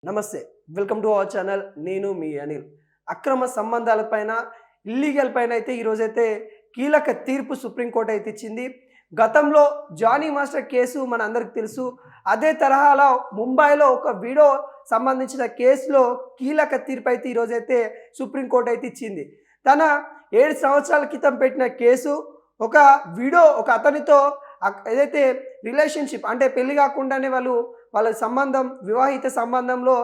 నమస్తే. Welcome to our channel. నేను మీ అనిల్. అక్రమ సంబంధాలపైన, ఇల్లీగల్ పైన అయితే ఈరోజైతే కీలక తీర్పు సుప్రీంకోర్టు అయితే ఇచ్చింది. గతంలో జానీ మాస్టర్ కేసు మనందరికి తెలుసు. అదే తరహాలో ముంబైలో ఒక వీడియో సంబంధించిన కేసులో కీలక తీర్పు అయితే ఈరోజైతే సుప్రీంకోర్టు అయితే ఇచ్చింది. తన 7 సంవత్సరాల క్రితం పెట్టిన కేసు ఒక వీడియో ఒక అతనితో ఏదైతే రిలేషన్షిప్ అంటే పెళ్లి కాకుండానే వాళ్ళ సంబంధం వివాహిత సంబంధంలో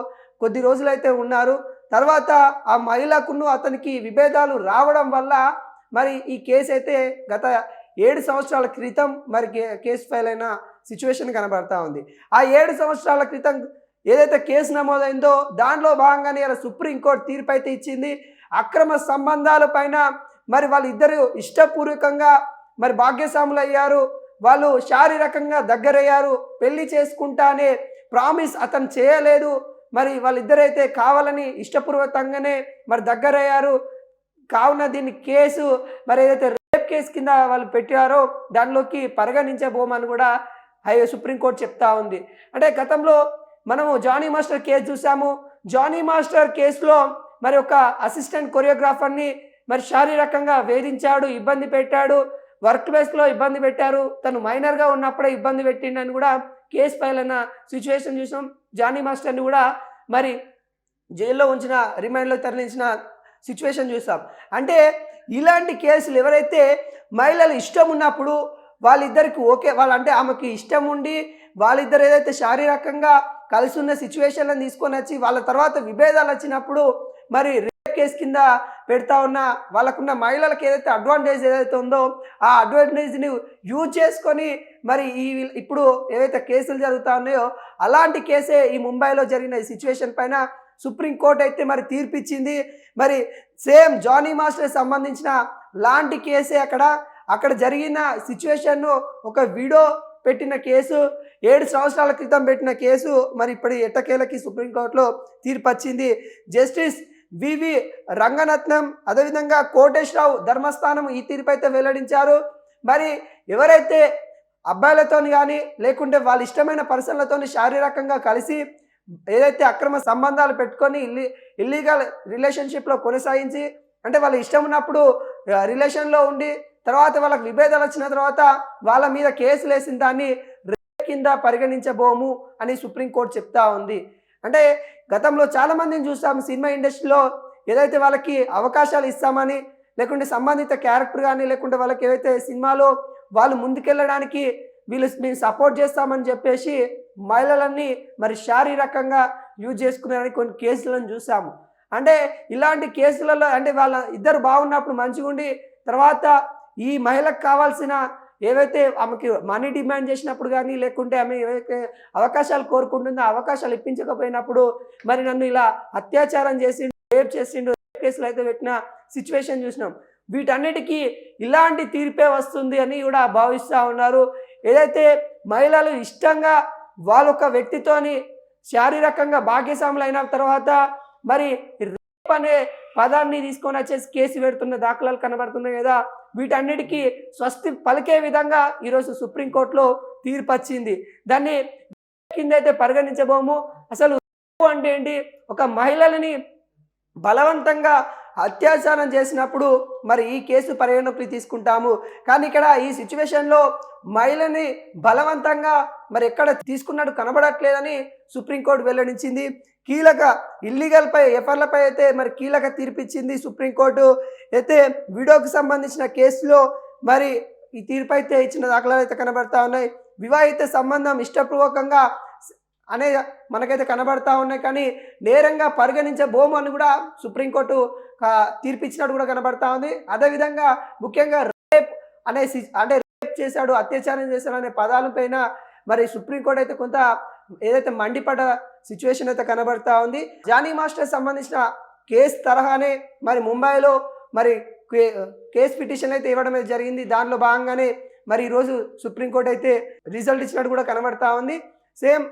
కొద్ది రోజులైతే ఉన్నారు. తర్వాత ఆ మహిళకును అతనికి విభేదాలు రావడం వల్ల మరి ఈ కేసు అయితే గత 7 సంవత్సరాల క్రితం మరి కేసు ఫైల్ అయిన సిచ్యువేషన్ కనబడతా ఉంది. ఆ 7 సంవత్సరాల క్రితం ఏదైతే కేసు నమోదైందో దాంట్లో భాగంగానే ఇలా సుప్రీంకోర్టు తీర్పు అయితే ఇచ్చింది. అక్రమ సంబంధాల పైన మరి వాళ్ళిద్దరూ ఇష్టపూర్వకంగా మరి భాగ్యస్వాములు అయ్యారు. వాళ్ళు శారీరకంగా దగ్గరయ్యారు. పెళ్లి చేసుకుంటానే ప్రామిస్ అతను చేయలేదు. మరి వాళ్ళిద్దరైతే కావాలని ఇష్టపూర్వకంగానే మరి దగ్గరయ్యారు. కావున దీన్ని కేసు మరి ఏదైతే రేప్ కేసు కింద వాళ్ళు పెట్టారో దానిలోకి పరిగణించబోమని కూడా సుప్రీంకోర్టు చెప్తా ఉంది. అంటే గతంలో మనము జానీ మాస్టర్ కేసు చూసాము. జానీ మాస్టర్ కేసులో మరి ఒక అసిస్టెంట్ కొరియోగ్రాఫర్ని మరి శారీరకంగా వేధించాడు, ఇబ్బంది పెట్టాడు, వర్క్ ప్లేస్లో ఇబ్బంది పెట్టారు, తను మైనర్గా ఉన్నప్పుడే ఇబ్బంది పెట్టిండని కూడా కేసు ఫైల్ అయిన సిచ్యువేషన్ చూసాం. జానీ మాస్టర్ని కూడా మరి జైల్లో ఉంచిన రిమాండ్లో తరలించిన సిచ్యువేషన్ చూసాం. అంటే ఇలాంటి కేసులు ఎవరైతే మహిళలు ఇష్టం ఉన్నప్పుడు వాళ్ళిద్దరికి ఓకే వాళ్ళంటే ఆమెకి ఇష్టం ఉండి వాళ్ళిద్దరు ఏదైతే శారీరకంగా కలిసి ఉన్న సిచ్యువేషన్లను తీసుకొని వచ్చి వాళ్ళ తర్వాత విభేదాలు వచ్చినప్పుడు మరి రేప్ కేసు కింద పెడతా ఉన్న వాళ్ళకున్న మహిళలకు ఏదైతే అడ్వాంటేజ్ ఏదైతే ఉందో ఆ అడ్వాంటేజ్ని యూజ్ చేసుకొని మరి ఇప్పుడు ఏవైతే కేసులు జరుగుతూ ఉన్నాయో అలాంటి కేసే ఈ ముంబైలో జరిగిన ఈ సిచ్యువేషన్ పైన సుప్రీంకోర్టు అయితే మరి తీర్పిచ్చింది. మరి సేమ్ జానీ మాస్టర్ సంబంధించిన లాంటి కేసే అక్కడ జరిగిన సిచ్యువేషన్ను ఒక వీడియో పెట్టిన కేసు 7 సంవత్సరాల క్రితం పెట్టిన కేసు మరి ఇప్పుడు ఎట్టకేలకి సుప్రీంకోర్టులో తీర్పు వచ్చింది. జస్టిస్ వివి రంగనత్నం అదేవిధంగా కోటేశ్వరరావు ధర్మస్థానం ఈ తీర్పు అయితే వెల్లడించారు. మరి ఎవరైతే అబ్బాయిలతోని కానీ లేకుంటే వాళ్ళ ఇష్టమైన పర్సన్లతో శారీరకంగా కలిసి ఏదైతే అక్రమ సంబంధాలు పెట్టుకొని ఇల్లీగల్ రిలేషన్షిప్లో కొనసాగించి అంటే వాళ్ళ ఇష్టం ఉన్నప్పుడు రిలేషన్లో ఉండి తర్వాత వాళ్ళకి విభేదాలు వచ్చిన తర్వాత వాళ్ళ మీద కేసులు వేసిన దాన్ని రేప్ కింద పరిగణించబోము అని సుప్రీంకోర్టు చెప్తా ఉంది. అంటే గతంలో చాలామందిని చూస్తాం సినిమా ఇండస్ట్రీలో ఏదైతే వాళ్ళకి అవకాశాలు ఇస్తామని లేకుంటే సంబంధిత క్యారెక్టర్ కానీ లేకుంటే వాళ్ళకి ఏవైతే సినిమాలో వాళ్ళు ముందుకెళ్ళడానికి మేము సపోర్ట్ చేస్తామని చెప్పేసి మహిళలన్నీ మరి శారీరకంగా యూజ్ చేసుకున్నారని కొన్ని కేసులను చూసాము. అంటే ఇలాంటి కేసులలో అంటే వాళ్ళ ఇద్దరు బాగున్నప్పుడు మంచిగా ఉండి తర్వాత ఈ మహిళకు కావాల్సిన ఏవైతే ఆమెకి మనీ డిమాండ్ చేసినప్పుడు కానీ లేకుంటే ఆమె ఏవైతే అవకాశాలు కోరుకుంటుందో అవకాశాలు ఇప్పించకపోయినప్పుడు మరి నన్ను ఇలా అత్యాచారం చేసిండు, రేప్ చేసిండు, కేసులు అయితే పెట్టిన సిచ్యువేషన్ చూసినాం. వీటన్నిటికీ ఇలాంటి తీర్పే వస్తుంది అని కూడా భావిస్తూ ఉన్నారు. ఏదైతే మహిళలు ఇష్టంగా వాళ్ళొక వ్యక్తితోని శారీరకంగా భాగ్యస్వాములు అయిన తర్వాత మరి రేప్ అనే పదాన్ని తీసుకొని వచ్చేసి కేసు పెడుతున్న దాఖలాలు కనబడుతున్నాయి కదా. వీటన్నిటికీ స్వస్తి పలికే విధంగా ఈరోజు సుప్రీంకోర్టులో తీర్పు వచ్చింది. దాన్ని కింద అయితే పరిగణించబోము. అసలు అంటే ఏంటి, ఒక మహిళలని బలవంతంగా అత్యాచారం చేసినప్పుడు మరి ఈ కేసు పరిగణలోకి తీసుకుంటాము. కానీ ఇక్కడ ఈ సిచ్యువేషన్లో మహిళని బలవంతంగా మరి ఎక్కడ తీసుకున్నట్టు కనబడట్లేదని సుప్రీంకోర్టు వెల్లడించింది. కీలక ఇల్లీగల్పై ఎఫ్ఐఆర్లపై అయితే మరి కీలక తీర్పిచ్చింది సుప్రీంకోర్టు. అయితే వీడియోకి సంబంధించిన కేసులో మరి ఈ తీర్పు అయితే ఇచ్చిన దాఖలాలు అయితే కనబడతా ఉన్నాయి. వివాహిత సంబంధం ఇష్టపూర్వకంగా అనే మనకైతే కనబడతా ఉన్నాయి కానీ నేరంగా పరిగణించబోము అని కూడా సుప్రీంకోర్టు తీర్పిచ్చినట్టు కూడా కనబడతా ఉంది. అదేవిధంగా ముఖ్యంగా రేప్ అంటే రేప్ చేశాడు, అత్యాచారం చేశాడు అనే పదాలపైన మరి సుప్రీంకోర్టు అయితే కొంత ఏదైతే మండిపడ్డ సిచ్యువేషన్ అయితే కనబడతా ఉంది. జానీ మాస్టర్ సంబంధించిన కేసు తరహానే మరి ముంబైలో మరి కేసు పిటిషన్ అయితే ఇవ్వడం అయితే జరిగింది. దానిలో భాగంగానే మరి ఈరోజు సుప్రీంకోర్టు అయితే రిజల్ట్ ఇచ్చినట్టు కూడా కనబడతా ఉంది. సేమ్